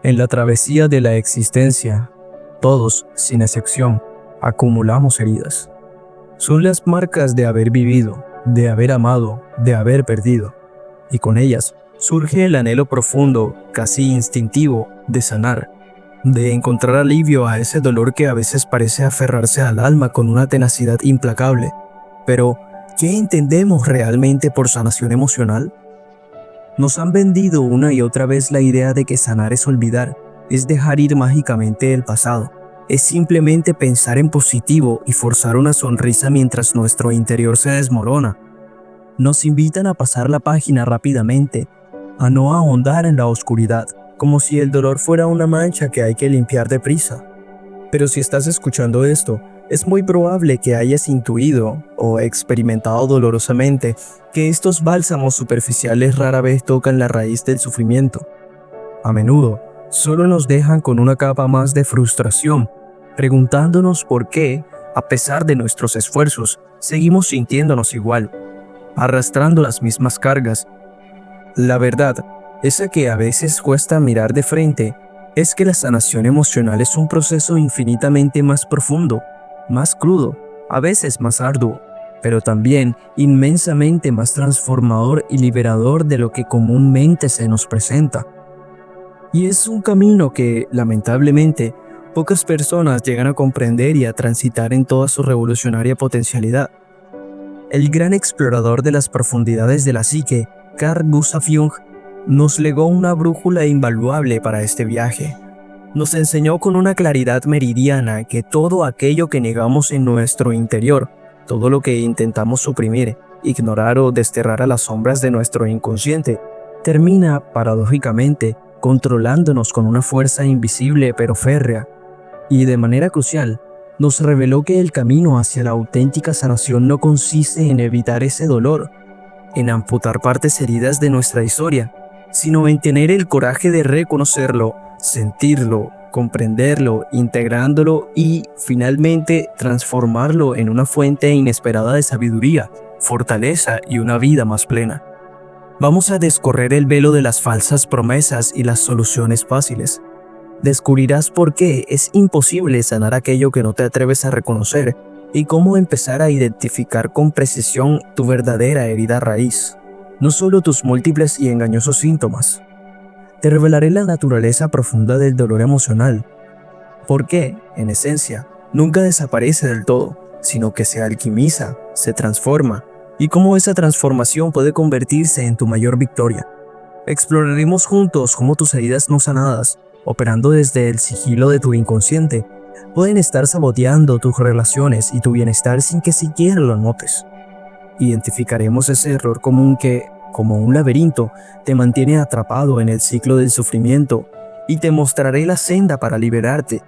En la travesía de la existencia, todos, sin excepción, acumulamos heridas. Son las marcas de haber vivido, de haber amado, de haber perdido. Y con ellas surge el anhelo profundo, casi instintivo, de sanar, de encontrar alivio a ese dolor que a veces parece aferrarse al alma con una tenacidad implacable. Pero, ¿qué entendemos realmente por sanación emocional? Nos han vendido una y otra vez la idea de que sanar es olvidar, es dejar ir mágicamente el pasado, es simplemente pensar en positivo y forzar una sonrisa mientras nuestro interior se desmorona. Nos invitan a pasar la página rápidamente, a no ahondar en la oscuridad, como si el dolor fuera una mancha que hay que limpiar deprisa. Pero si estás escuchando esto, es muy probable que hayas intuido o experimentado dolorosamente que estos bálsamos superficiales rara vez tocan la raíz del sufrimiento. A menudo, solo nos dejan con una capa más de frustración, preguntándonos por qué, a pesar de nuestros esfuerzos, seguimos sintiéndonos igual, arrastrando las mismas cargas. La verdad, esa que a veces cuesta mirar de frente, es que la sanación emocional es un proceso infinitamente más profundo, más crudo, a veces más arduo, pero también inmensamente más transformador y liberador de lo que comúnmente se nos presenta. Y es un camino que, lamentablemente, pocas personas llegan a comprender y a transitar en toda su revolucionaria potencialidad. El gran explorador de las profundidades de la psique, Carl Gustav Jung, nos legó una brújula invaluable para este viaje. Nos enseñó con una claridad meridiana que todo aquello que negamos en nuestro interior, todo lo que intentamos suprimir, ignorar o desterrar a las sombras de nuestro inconsciente, termina, paradójicamente, controlándonos con una fuerza invisible pero férrea. Y de manera crucial, nos reveló que el camino hacia la auténtica sanación no consiste en evitar ese dolor, en amputar partes heridas de nuestra historia, sino en tener el coraje de reconocerlo, sentirlo, comprenderlo, integrándolo y, finalmente, transformarlo en una fuente inesperada de sabiduría, fortaleza y una vida más plena. Vamos a descorrer el velo de las falsas promesas y las soluciones fáciles. Descubrirás por qué es imposible sanar aquello que no te atreves a reconocer y cómo empezar a identificar con precisión tu verdadera herida raíz, no solo tus múltiples y engañosos síntomas. Te revelaré la naturaleza profunda del dolor emocional, por qué, en esencia, nunca desaparece del todo, sino que se alquimiza, se transforma, y cómo esa transformación puede convertirse en tu mayor victoria. Exploraremos juntos cómo tus heridas no sanadas, operando desde el sigilo de tu inconsciente, pueden estar saboteando tus relaciones y tu bienestar sin que siquiera lo notes. Identificaremos ese error común que, como un laberinto, te mantiene atrapado en el ciclo del sufrimiento y te mostraré la senda para liberarte.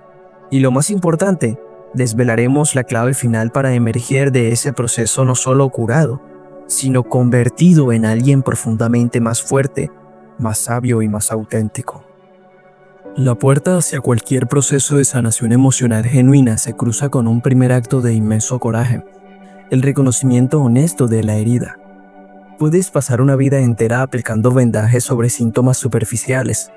Y lo más importante, desvelaremos la clave final para emerger de ese proceso no solo curado, sino convertido en alguien profundamente más fuerte, más sabio y más auténtico. La puerta hacia cualquier proceso de sanación emocional genuina se cruza con un primer acto de inmenso coraje, el reconocimiento honesto de la herida. Puedes pasar una vida entera aplicando vendajes sobre síntomas superficiales,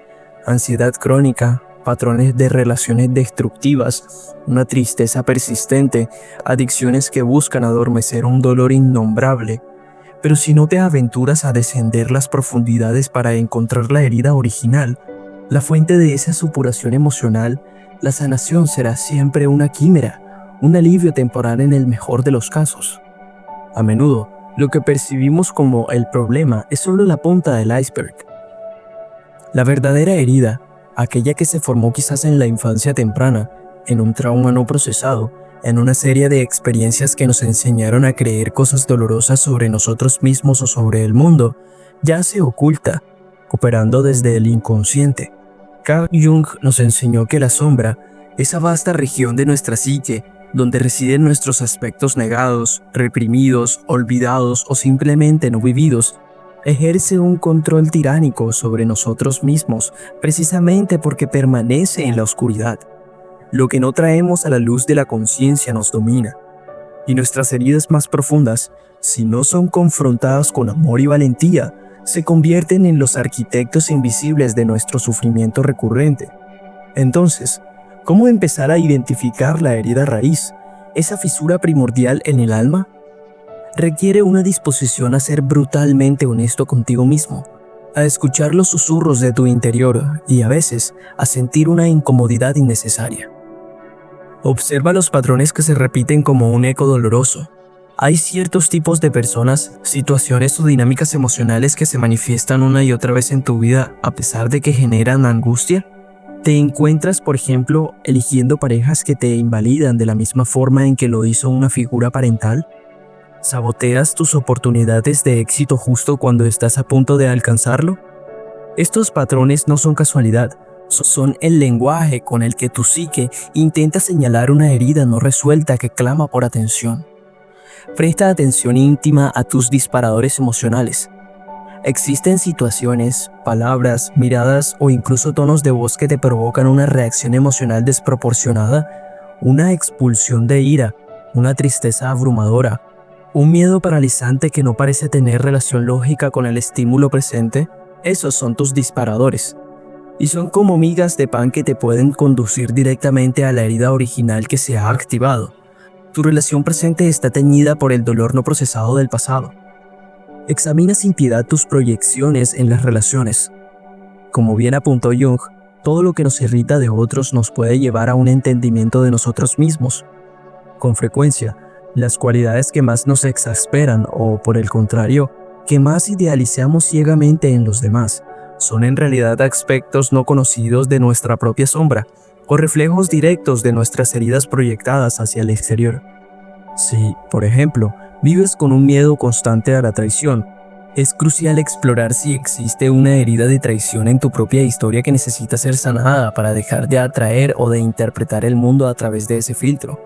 ansiedad crónica, patrones de relaciones destructivas, una tristeza persistente, adicciones que buscan adormecer un dolor innombrable. Pero si no te aventuras a descender las profundidades para encontrar la herida original, la fuente de esa supuración emocional, la sanación será siempre una quimera, un alivio temporal en el mejor de los casos. A menudo, lo que percibimos como el problema es solo la punta del iceberg. La verdadera herida, aquella que se formó quizás en la infancia temprana, en un trauma no procesado, en una serie de experiencias que nos enseñaron a creer cosas dolorosas sobre nosotros mismos o sobre el mundo, ya se oculta, operando desde el inconsciente. Carl Jung nos enseñó que la sombra, esa vasta región de nuestra psique, donde residen nuestros aspectos negados, reprimidos, olvidados o simplemente no vividos, ejerce un control tiránico sobre nosotros mismos precisamente porque permanece en la oscuridad. Lo que no traemos a la luz de la conciencia nos domina. Y nuestras heridas más profundas, si no son confrontadas con amor y valentía, se convierten en los arquitectos invisibles de nuestro sufrimiento recurrente. Entonces, ¿cómo empezar a identificar la herida raíz, esa fisura primordial en el alma? Requiere una disposición a ser brutalmente honesto contigo mismo, a escuchar los susurros de tu interior y a veces a sentir una incomodidad innecesaria. Observa los patrones que se repiten como un eco doloroso. Hay ciertos tipos de personas, situaciones o dinámicas emocionales que se manifiestan una y otra vez en tu vida a pesar de que generan angustia. ¿Te encuentras, por ejemplo, eligiendo parejas que te invalidan de la misma forma en que lo hizo una figura parental? ¿Saboteas tus oportunidades de éxito justo cuando estás a punto de alcanzarlo? Estos patrones no son casualidad, son el lenguaje con el que tu psique intenta señalar una herida no resuelta que clama por atención. Presta atención íntima a tus disparadores emocionales. Existen situaciones, palabras, miradas o incluso tonos de voz que te provocan una reacción emocional desproporcionada, una expulsión de ira, una tristeza abrumadora, un miedo paralizante que no parece tener relación lógica con el estímulo presente. Esos son tus disparadores. Y son como migas de pan que te pueden conducir directamente a la herida original que se ha activado. Tu relación presente está teñida por el dolor no procesado del pasado. Examina sin piedad tus proyecciones en las relaciones. Como bien apuntó Jung, todo lo que nos irrita de otros nos puede llevar a un entendimiento de nosotros mismos. Con frecuencia, las cualidades que más nos exasperan o, por el contrario, que más idealizamos ciegamente en los demás, son en realidad aspectos no conocidos de nuestra propia sombra o reflejos directos de nuestras heridas proyectadas hacia el exterior. Si, por ejemplo, vives con un miedo constante a la traición, es crucial explorar si existe una herida de traición en tu propia historia que necesita ser sanada para dejar de atraer o de interpretar el mundo a través de ese filtro.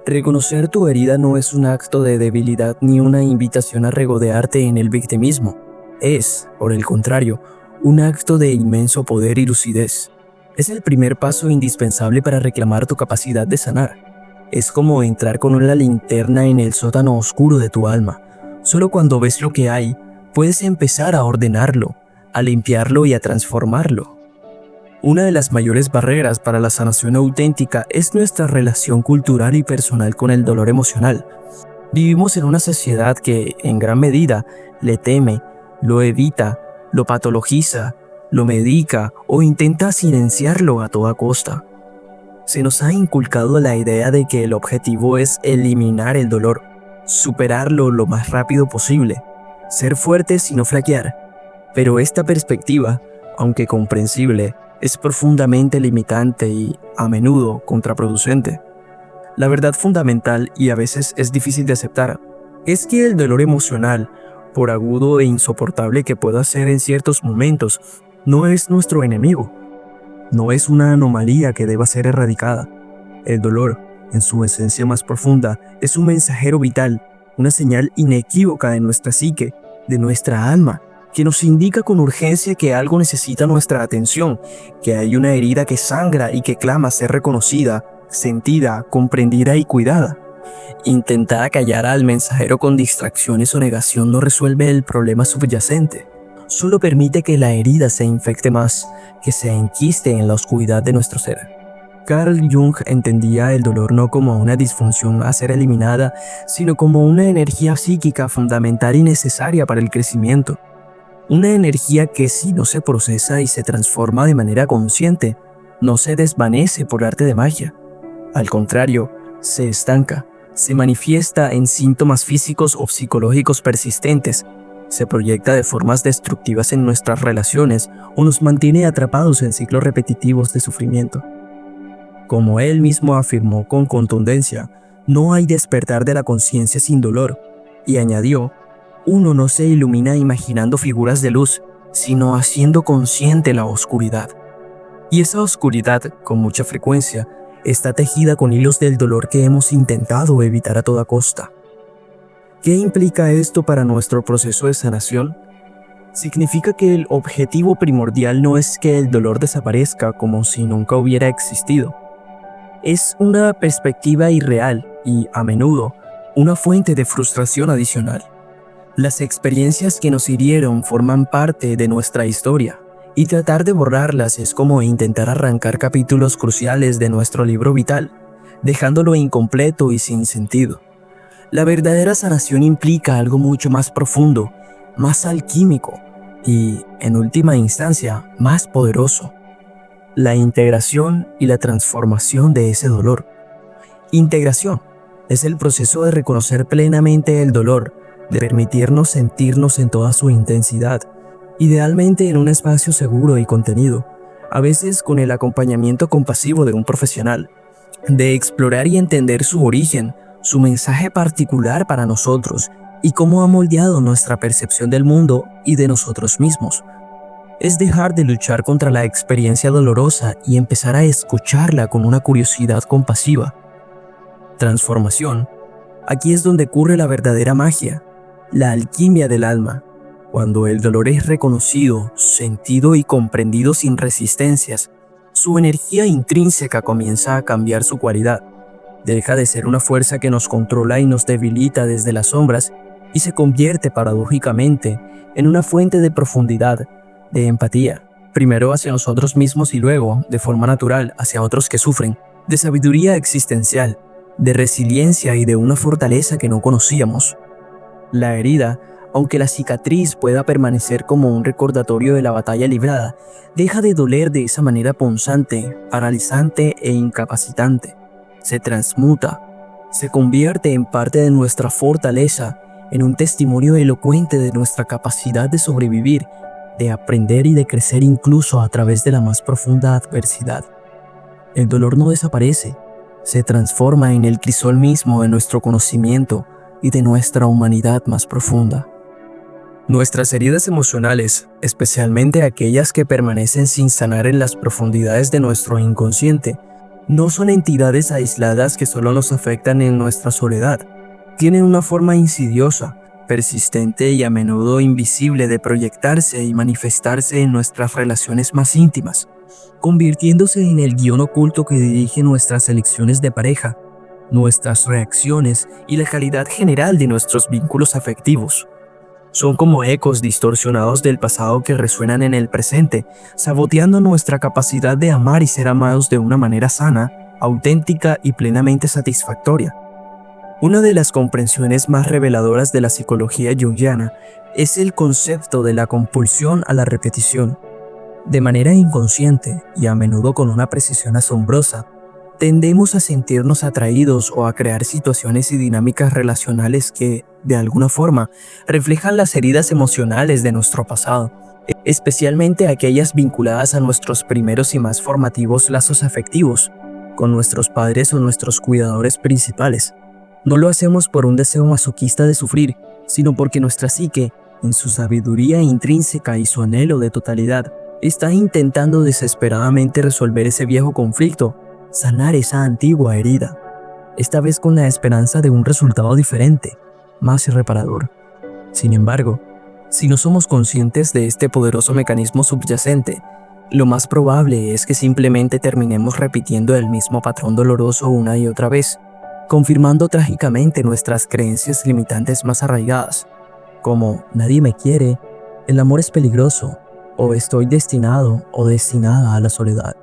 Reconocer tu herida no es un acto de debilidad ni una invitación a regodearte en el victimismo. Es, por el contrario, un acto de inmenso poder y lucidez. Es el primer paso indispensable para reclamar tu capacidad de sanar. Es como entrar con una linterna en el sótano oscuro de tu alma. Solo cuando ves lo que hay, puedes empezar a ordenarlo, a limpiarlo y a transformarlo. Una de las mayores barreras para la sanación auténtica es nuestra relación cultural y personal con el dolor emocional. Vivimos en una sociedad que, en gran medida, le teme, lo evita, lo patologiza, lo medica o intenta silenciarlo a toda costa. Se nos ha inculcado la idea de que el objetivo es eliminar el dolor, superarlo lo más rápido posible, ser fuertes y no flaquear. Pero esta perspectiva, aunque comprensible, es profundamente limitante y, a menudo, contraproducente. La verdad fundamental, y a veces es difícil de aceptar, es que el dolor emocional, por agudo e insoportable que pueda ser en ciertos momentos, no es nuestro enemigo. No es una anomalía que deba ser erradicada. El dolor, en su esencia más profunda, es un mensajero vital, una señal inequívoca de nuestra psique, de nuestra alma, que nos indica con urgencia que algo necesita nuestra atención, que hay una herida que sangra y que clama ser reconocida, sentida, comprendida y cuidada. Intentar acallar al mensajero con distracciones o negación no resuelve el problema subyacente. Solo permite que la herida se infecte más, que se enquiste en la oscuridad de nuestro ser. Carl Jung entendía el dolor no como una disfunción a ser eliminada, sino como una energía psíquica fundamental y necesaria para el crecimiento. Una energía que si no se procesa y se transforma de manera consciente, no se desvanece por arte de magia. Al contrario, se estanca, se manifiesta en síntomas físicos o psicológicos persistentes, se proyecta de formas destructivas en nuestras relaciones o nos mantiene atrapados en ciclos repetitivos de sufrimiento. Como él mismo afirmó con contundencia, no hay despertar de la conciencia sin dolor, y añadió, uno no se ilumina imaginando figuras de luz, sino haciendo consciente la oscuridad. Y esa oscuridad, con mucha frecuencia, está tejida con hilos del dolor que hemos intentado evitar a toda costa. ¿Qué implica esto para nuestro proceso de sanación? Significa que el objetivo primordial no es que el dolor desaparezca como si nunca hubiera existido. Es una perspectiva irreal y, a menudo, una fuente de frustración adicional. Las experiencias que nos hirieron forman parte de nuestra historia, y tratar de borrarlas es como intentar arrancar capítulos cruciales de nuestro libro vital, dejándolo incompleto y sin sentido. La verdadera sanación implica algo mucho más profundo, más alquímico y, en última instancia, más poderoso: la integración y la transformación de ese dolor. Integración es el proceso de reconocer plenamente el dolor, de permitirnos sentirnos en toda su intensidad, idealmente en un espacio seguro y contenido, a veces con el acompañamiento compasivo de un profesional, de explorar y entender su origen, su mensaje particular para nosotros y cómo ha moldeado nuestra percepción del mundo y de nosotros mismos. Es dejar de luchar contra la experiencia dolorosa y empezar a escucharla con una curiosidad compasiva. Transformación. Aquí es donde ocurre la verdadera magia, la alquimia del alma. Cuando el dolor es reconocido, sentido y comprendido sin resistencias, su energía intrínseca comienza a cambiar su cualidad. Deja de ser una fuerza que nos controla y nos debilita desde las sombras y se convierte paradójicamente en una fuente de profundidad, de empatía, primero hacia nosotros mismos y luego, de forma natural, hacia otros que sufren, de sabiduría existencial, de resiliencia y de una fortaleza que no conocíamos. La herida, aunque la cicatriz pueda permanecer como un recordatorio de la batalla librada, deja de doler de esa manera punzante, paralizante e incapacitante. Se transmuta, se convierte en parte de nuestra fortaleza, en un testimonio elocuente de nuestra capacidad de sobrevivir, de aprender y de crecer incluso a través de la más profunda adversidad. El dolor no desaparece, se transforma en el crisol mismo de nuestro conocimiento y de nuestra humanidad más profunda. Nuestras heridas emocionales, especialmente aquellas que permanecen sin sanar en las profundidades de nuestro inconsciente, no son entidades aisladas que solo nos afectan en nuestra soledad. Tienen una forma insidiosa, persistente y a menudo invisible de proyectarse y manifestarse en nuestras relaciones más íntimas, convirtiéndose en el guión oculto que dirige nuestras elecciones de pareja, nuestras reacciones y la calidad general de nuestros vínculos afectivos. Son como ecos distorsionados del pasado que resuenan en el presente, saboteando nuestra capacidad de amar y ser amados de una manera sana, auténtica y plenamente satisfactoria. Una de las comprensiones más reveladoras de la psicología junguiana es el concepto de la compulsión a la repetición. De manera inconsciente y a menudo con una precisión asombrosa, tendemos a sentirnos atraídos o a crear situaciones y dinámicas relacionales que, de alguna forma, reflejan las heridas emocionales de nuestro pasado, especialmente aquellas vinculadas a nuestros primeros y más formativos lazos afectivos, con nuestros padres o nuestros cuidadores principales. No lo hacemos por un deseo masoquista de sufrir, sino porque nuestra psique, en su sabiduría intrínseca y su anhelo de totalidad, está intentando desesperadamente resolver ese viejo conflicto, sanar esa antigua herida, esta vez con la esperanza de un resultado diferente, más reparador. Sin embargo, si no somos conscientes de este poderoso mecanismo subyacente, lo más probable es que simplemente terminemos repitiendo el mismo patrón doloroso una y otra vez, confirmando trágicamente nuestras creencias limitantes más arraigadas, como nadie me quiere, el amor es peligroso, o estoy destinado o destinada a la soledad.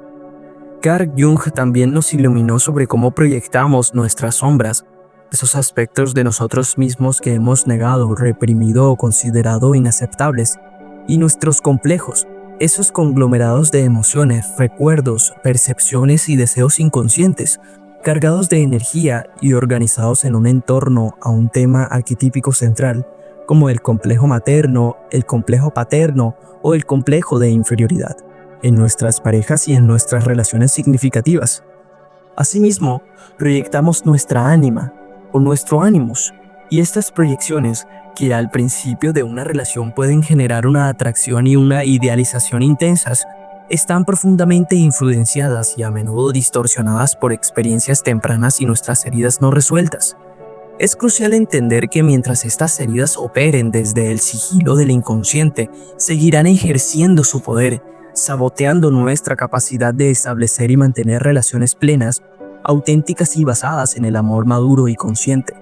Carl Jung también nos iluminó sobre cómo proyectamos nuestras sombras, esos aspectos de nosotros mismos que hemos negado, reprimido o considerado inaceptables, y nuestros complejos, esos conglomerados de emociones, recuerdos, percepciones y deseos inconscientes, cargados de energía y organizados en un entorno a un tema arquetípico central, como el complejo materno, el complejo paterno o el complejo de inferioridad, en nuestras parejas y en nuestras relaciones significativas. Asimismo, proyectamos nuestra ánima o nuestro ánimos, y estas proyecciones, que al principio de una relación pueden generar una atracción y una idealización intensas, están profundamente influenciadas y a menudo distorsionadas por experiencias tempranas y nuestras heridas no resueltas. Es crucial entender que mientras estas heridas operen desde el sigilo del inconsciente, seguirán ejerciendo su poder, saboteando nuestra capacidad de establecer y mantener relaciones plenas, auténticas y basadas en el amor maduro y consciente.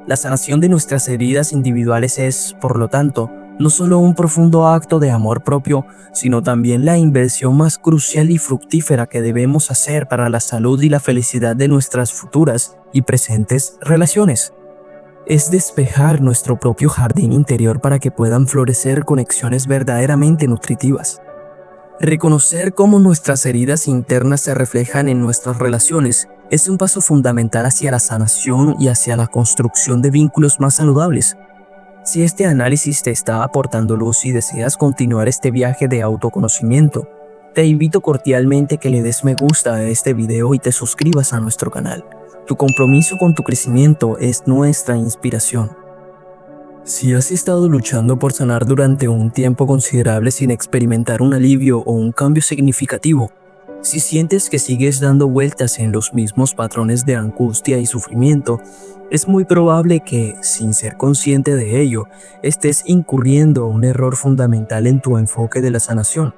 La sanación de nuestras heridas individuales es, por lo tanto, no solo un profundo acto de amor propio, sino también la inversión más crucial y fructífera que debemos hacer para la salud y la felicidad de nuestras futuras y presentes relaciones. Es despejar nuestro propio jardín interior para que puedan florecer conexiones verdaderamente nutritivas. Reconocer cómo nuestras heridas internas se reflejan en nuestras relaciones es un paso fundamental hacia la sanación y hacia la construcción de vínculos más saludables. Si este análisis te está aportando luz y deseas continuar este viaje de autoconocimiento, te invito cordialmente que le des me gusta a este video y te suscribas a nuestro canal. Tu compromiso con tu crecimiento es nuestra inspiración. Si has estado luchando por sanar durante un tiempo considerable sin experimentar un alivio o un cambio significativo, si sientes que sigues dando vueltas en los mismos patrones de angustia y sufrimiento, es muy probable que, sin ser consciente de ello, estés incurriendo un error fundamental en tu enfoque de la sanación.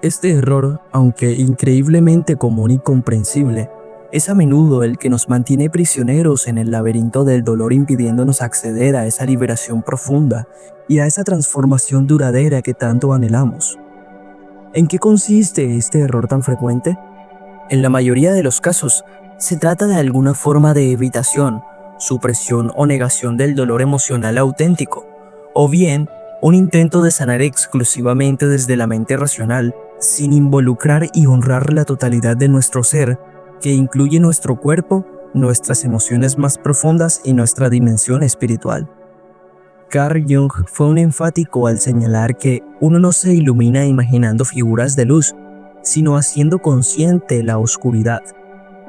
Este error, aunque increíblemente común y comprensible, es a menudo el que nos mantiene prisioneros en el laberinto del dolor, impidiéndonos acceder a esa liberación profunda y a esa transformación duradera que tanto anhelamos. ¿En qué consiste este error tan frecuente? En la mayoría de los casos, se trata de alguna forma de evitación, supresión o negación del dolor emocional auténtico, o bien un intento de sanar exclusivamente desde la mente racional, sin involucrar y honrar la totalidad de nuestro ser, que incluye nuestro cuerpo, nuestras emociones más profundas y nuestra dimensión espiritual. Carl Jung fue un enfático al señalar que uno no se ilumina imaginando figuras de luz, sino haciendo consciente la oscuridad.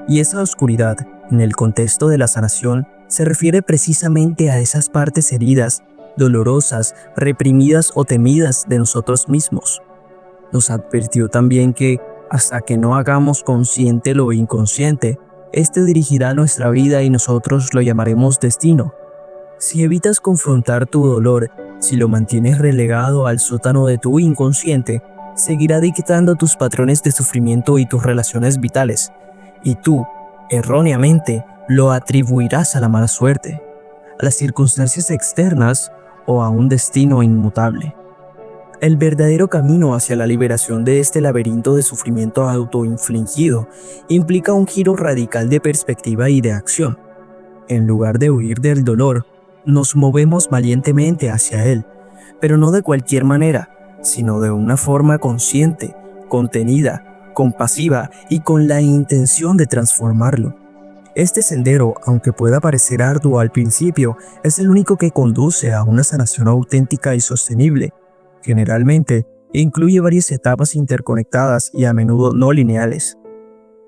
Y esa oscuridad, en el contexto de la sanación, se refiere precisamente a esas partes heridas, dolorosas, reprimidas o temidas de nosotros mismos. Nos advirtió también que, hasta que no hagamos consciente lo inconsciente, este dirigirá nuestra vida y nosotros lo llamaremos destino. Si evitas confrontar tu dolor, si lo mantienes relegado al sótano de tu inconsciente, seguirá dictando tus patrones de sufrimiento y tus relaciones vitales, y tú, erróneamente, lo atribuirás a la mala suerte, a las circunstancias externas o a un destino inmutable. El verdadero camino hacia la liberación de este laberinto de sufrimiento autoinfligido implica un giro radical de perspectiva y de acción. En lugar de huir del dolor, nos movemos valientemente hacia él, pero no de cualquier manera, sino de una forma consciente, contenida, compasiva y con la intención de transformarlo. Este sendero, aunque pueda parecer arduo al principio, es el único que conduce a una sanación auténtica y sostenible. Generalmente, incluye varias etapas interconectadas y a menudo no lineales.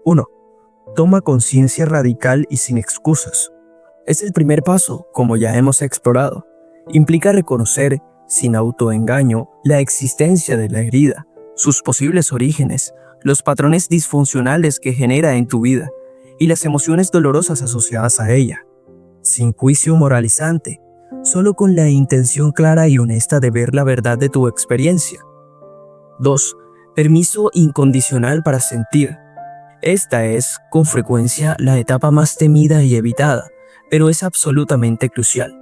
1. Toma conciencia radical y sin excusas. Es el primer paso, como ya hemos explorado. Implica reconocer, sin autoengaño, la existencia de la herida, sus posibles orígenes, los patrones disfuncionales que genera en tu vida y las emociones dolorosas asociadas a ella. Sin juicio moralizante, solo con la intención clara y honesta de ver la verdad de tu experiencia. 2. Permiso incondicional para sentir. Esta es, con frecuencia, la etapa más temida y evitada, pero es absolutamente crucial.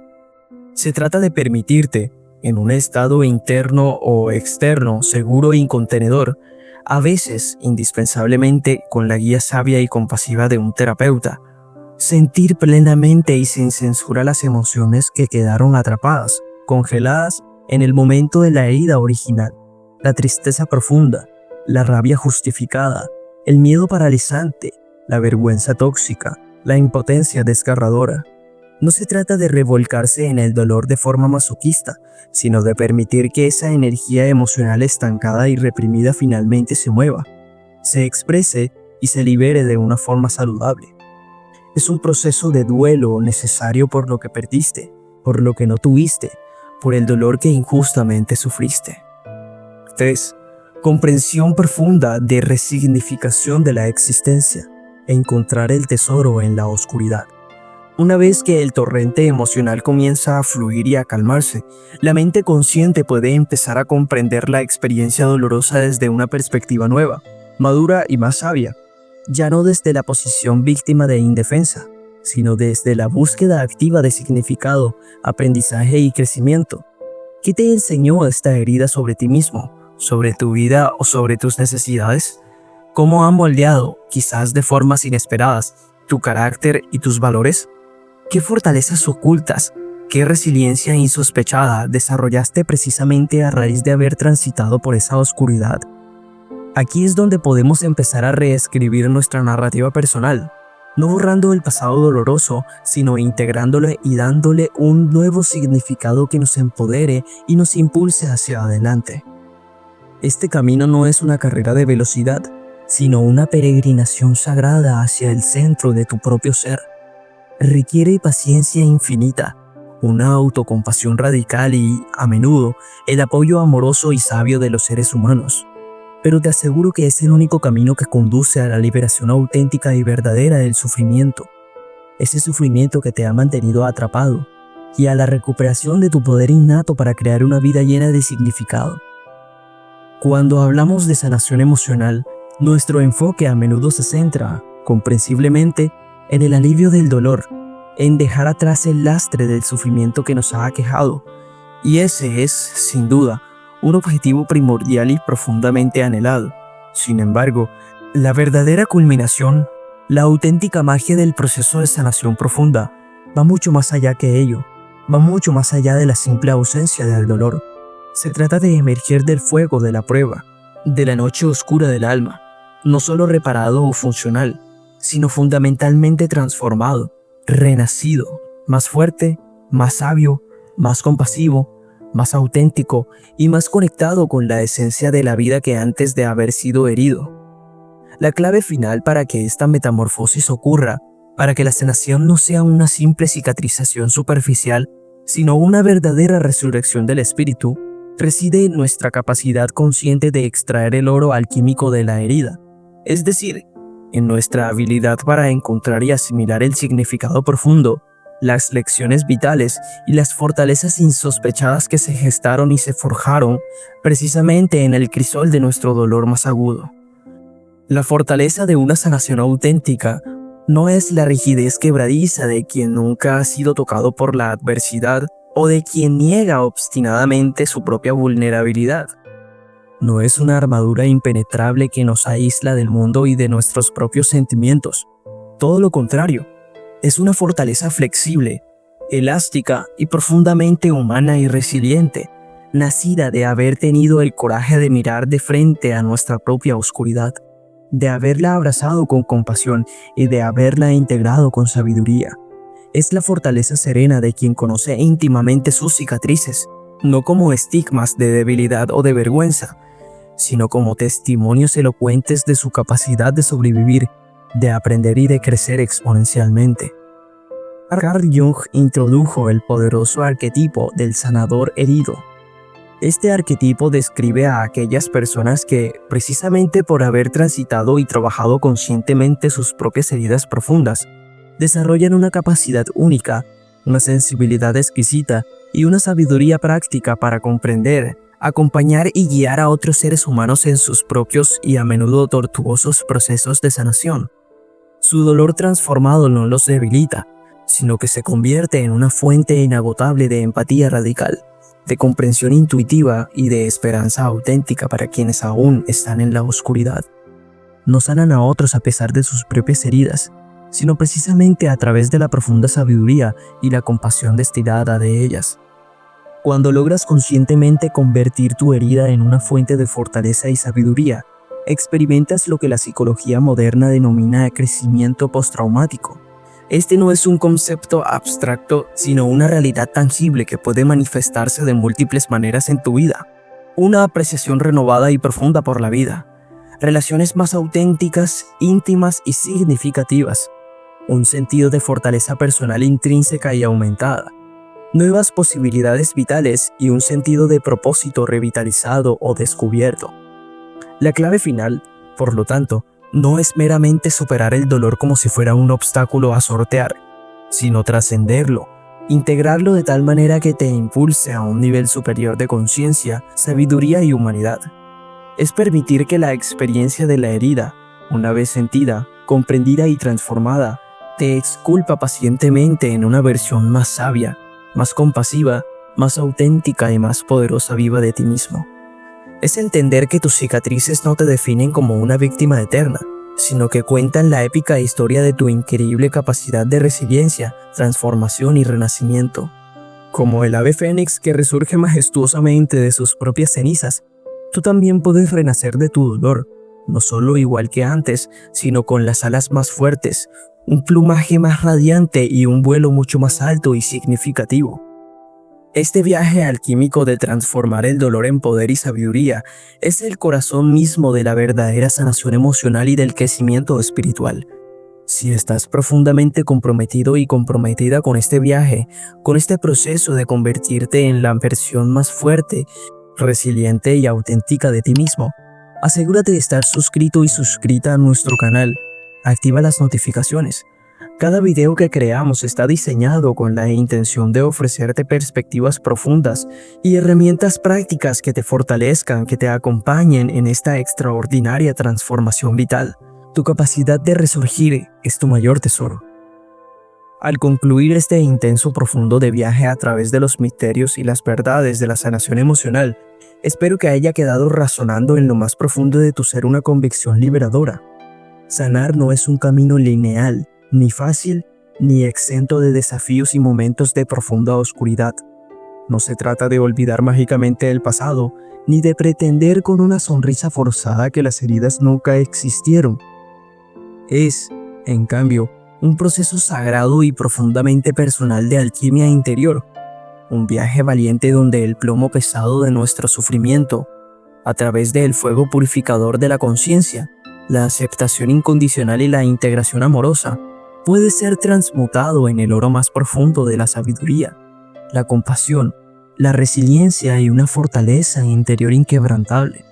Se trata de permitirte, en un estado interno o externo seguro y contenedor, a veces, indispensablemente, con la guía sabia y compasiva de un terapeuta, sentir plenamente y sin censura las emociones que quedaron atrapadas, congeladas en el momento de la herida original, la tristeza profunda, la rabia justificada, el miedo paralizante, la vergüenza tóxica, la impotencia desgarradora. No se trata de revolcarse en el dolor de forma masoquista, sino de permitir que esa energía emocional estancada y reprimida finalmente se mueva, se exprese y se libere de una forma saludable. Es un proceso de duelo necesario por lo que perdiste, por lo que no tuviste, por el dolor que injustamente sufriste. 3. Comprensión profunda de resignificación de la existencia. Encontrar el tesoro en la oscuridad. Una vez que el torrente emocional comienza a fluir y a calmarse, la mente consciente puede empezar a comprender la experiencia dolorosa desde una perspectiva nueva, madura y más sabia, ya no desde la posición víctima de indefensa, sino desde la búsqueda activa de significado, aprendizaje y crecimiento. ¿Qué te enseñó esta herida sobre ti mismo, sobre tu vida o sobre tus necesidades? ¿Cómo han moldeado, quizás de formas inesperadas, tu carácter y tus valores? ¿Qué fortalezas ocultas, qué resiliencia insospechada desarrollaste precisamente a raíz de haber transitado por esa oscuridad? Aquí es donde podemos empezar a reescribir nuestra narrativa personal, no borrando el pasado doloroso, sino integrándolo y dándole un nuevo significado que nos empodere y nos impulse hacia adelante. Este camino no es una carrera de velocidad, sino una peregrinación sagrada hacia el centro de tu propio ser. Requiere paciencia infinita, una autocompasión radical y, a menudo, el apoyo amoroso y sabio de los seres humanos. Pero te aseguro que es el único camino que conduce a la liberación auténtica y verdadera del sufrimiento. Ese sufrimiento que te ha mantenido atrapado, y a la recuperación de tu poder innato para crear una vida llena de significado. Cuando hablamos de sanación emocional, nuestro enfoque a menudo se centra, comprensiblemente, en el alivio del dolor, en dejar atrás el lastre del sufrimiento que nos ha aquejado. Y ese es, sin duda, un objetivo primordial y profundamente anhelado. Sin embargo, la verdadera culminación, la auténtica magia del proceso de sanación profunda, va mucho más allá que ello, va mucho más allá de la simple ausencia del dolor. Se trata de emerger del fuego de la prueba, de la noche oscura del alma, no solo reparado o funcional, sino fundamentalmente transformado, renacido, más fuerte, más sabio, más compasivo, más auténtico y más conectado con la esencia de la vida que antes de haber sido herido. La clave final para que esta metamorfosis ocurra, para que la sanación no sea una simple cicatrización superficial, sino una verdadera resurrección del espíritu, reside en nuestra capacidad consciente de extraer el oro alquímico de la herida, es decir, en nuestra habilidad para encontrar y asimilar el significado profundo, las lecciones vitales y las fortalezas insospechadas que se gestaron y se forjaron precisamente en el crisol de nuestro dolor más agudo. La fortaleza de una sanación auténtica no es la rigidez quebradiza de quien nunca ha sido tocado por la adversidad o de quien niega obstinadamente su propia vulnerabilidad. No es una armadura impenetrable que nos aísla del mundo y de nuestros propios sentimientos. Todo lo contrario. Es una fortaleza flexible, elástica y profundamente humana y resiliente, nacida de haber tenido el coraje de mirar de frente a nuestra propia oscuridad, de haberla abrazado con compasión y de haberla integrado con sabiduría. Es la fortaleza serena de quien conoce íntimamente sus cicatrices, no como estigmas de debilidad o de vergüenza, sino como testimonios elocuentes de su capacidad de sobrevivir, de aprender y de crecer exponencialmente. Carl Jung introdujo el poderoso arquetipo del sanador herido. Este arquetipo describe a aquellas personas que, precisamente por haber transitado y trabajado conscientemente sus propias heridas profundas, desarrollan una capacidad única, una sensibilidad exquisita y una sabiduría práctica para comprender, acompañar y guiar a otros seres humanos en sus propios y a menudo tortuosos procesos de sanación. Su dolor transformado no los debilita, sino que se convierte en una fuente inagotable de empatía radical, de comprensión intuitiva y de esperanza auténtica para quienes aún están en la oscuridad. No sanan a otros a pesar de sus propias heridas, sino precisamente a través de la profunda sabiduría y la compasión destilada de ellas. Cuando logras conscientemente convertir tu herida en una fuente de fortaleza y sabiduría, experimentas lo que la psicología moderna denomina crecimiento postraumático. Este no es un concepto abstracto, sino una realidad tangible que puede manifestarse de múltiples maneras en tu vida. Una apreciación renovada y profunda por la vida, relaciones más auténticas, íntimas y significativas, un sentido de fortaleza personal intrínseca y aumentada, nuevas posibilidades vitales y un sentido de propósito revitalizado o descubierto. La clave final, por lo tanto, no es meramente superar el dolor como si fuera un obstáculo a sortear, sino trascenderlo, integrarlo de tal manera que te impulse a un nivel superior de conciencia, sabiduría y humanidad. Es permitir que la experiencia de la herida, una vez sentida, comprendida y transformada, te exculpa pacientemente en una versión más sabia, más compasiva, más auténtica y más poderosa viva de ti mismo. Es entender que tus cicatrices no te definen como una víctima eterna, sino que cuentan la épica historia de tu increíble capacidad de resiliencia, transformación y renacimiento. Como el ave fénix que resurge majestuosamente de sus propias cenizas, tú también puedes renacer de tu dolor, no solo igual que antes, sino con las alas más fuertes, un plumaje más radiante y un vuelo mucho más alto y significativo. Este viaje alquímico de transformar el dolor en poder y sabiduría es el corazón mismo de la verdadera sanación emocional y del crecimiento espiritual. Si estás profundamente comprometido y comprometida con este viaje, con este proceso de convertirte en la versión más fuerte, resiliente y auténtica de ti mismo, asegúrate de estar suscrito y suscrita a nuestro canal. Activa las notificaciones. Cada video que creamos está diseñado con la intención de ofrecerte perspectivas profundas y herramientas prácticas que te fortalezcan, que te acompañen en esta extraordinaria transformación vital. Tu capacidad de resurgir es tu mayor tesoro. Al concluir este intenso profundo de viaje a través de los misterios y las verdades de la sanación emocional, espero que haya quedado resonando en lo más profundo de tu ser una convicción liberadora. Sanar no es un camino lineal, ni fácil, ni exento de desafíos y momentos de profunda oscuridad. No se trata de olvidar mágicamente el pasado, ni de pretender con una sonrisa forzada que las heridas nunca existieron. Es, en cambio, un proceso sagrado y profundamente personal de alquimia interior, un viaje valiente donde el plomo pesado de nuestro sufrimiento, a través del fuego purificador de la conciencia, la aceptación incondicional y la integración amorosa, puede ser transmutado en el oro más profundo de la sabiduría, la compasión, la resiliencia y una fortaleza interior inquebrantable.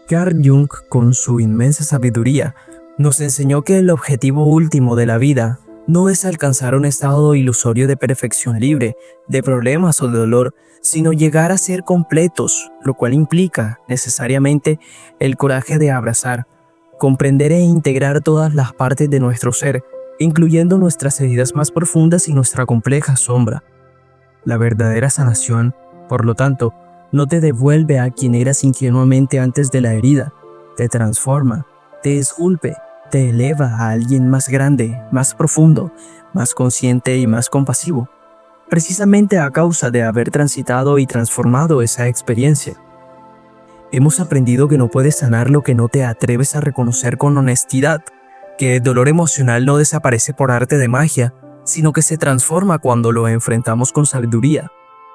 Carl Jung, con su inmensa sabiduría, nos enseñó que el objetivo último de la vida no es alcanzar un estado ilusorio de perfección libre de problemas o de dolor, sino llegar a ser completos, lo cual implica necesariamente el coraje de abrazar, comprender e integrar todas las partes de nuestro ser, incluyendo nuestras heridas más profundas y nuestra compleja sombra. La verdadera sanación, por lo tanto, no te devuelve a quien eras ingenuamente antes de la herida, te transforma, te esculpe, te eleva a alguien más grande, más profundo, más consciente y más compasivo, precisamente a causa de haber transitado y transformado esa experiencia. Hemos aprendido que no puedes sanar lo que no te atreves a reconocer con honestidad, que el dolor emocional no desaparece por arte de magia, sino que se transforma cuando lo enfrentamos con sabiduría,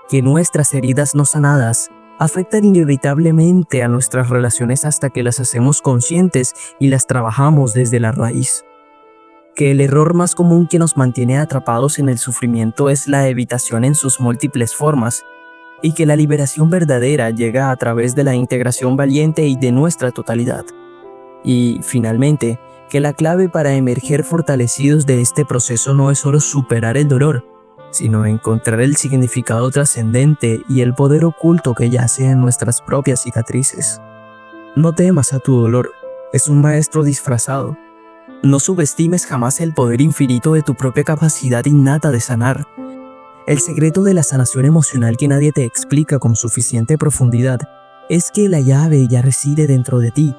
que nuestras heridas no sanadas afectan inevitablemente a nuestras relaciones hasta que las hacemos conscientes y las trabajamos desde la raíz, que el error más común que nos mantiene atrapados en el sufrimiento es la evitación en sus múltiples formas, y que la liberación verdadera llega a través de la integración valiente y de nuestra totalidad. Y, finalmente, que la clave para emerger fortalecidos de este proceso no es solo superar el dolor, sino encontrar el significado trascendente y el poder oculto que yace en nuestras propias cicatrices. No temas a tu dolor, es un maestro disfrazado. No subestimes jamás el poder infinito de tu propia capacidad innata de sanar. El secreto de la sanación emocional que nadie te explica con suficiente profundidad es que la llave ya reside dentro de ti.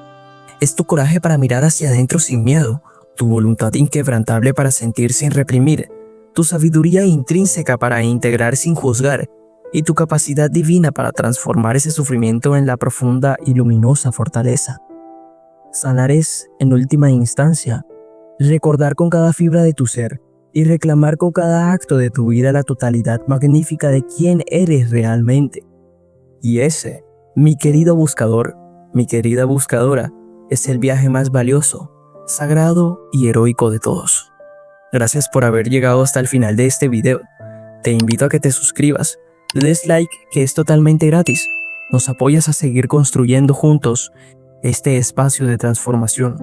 Es tu coraje para mirar hacia adentro sin miedo, tu voluntad inquebrantable para sentir sin reprimir, tu sabiduría intrínseca para integrar sin juzgar, y tu capacidad divina para transformar ese sufrimiento en la profunda y luminosa fortaleza. Sanar es, en última instancia, recordar con cada fibra de tu ser y reclamar con cada acto de tu vida la totalidad magnífica de quién eres realmente. Y ese, mi querido buscador, mi querida buscadora, es el viaje más valioso, sagrado y heroico de todos. Gracias por haber llegado hasta el final de este video. Te invito a que te suscribas, le des like, que es totalmente gratis. Nos apoyas a seguir construyendo juntos este espacio de transformación,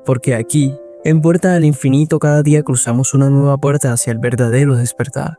porque aquí, en Puerta al Infinito, cada día cruzamos una nueva puerta hacia el verdadero despertar.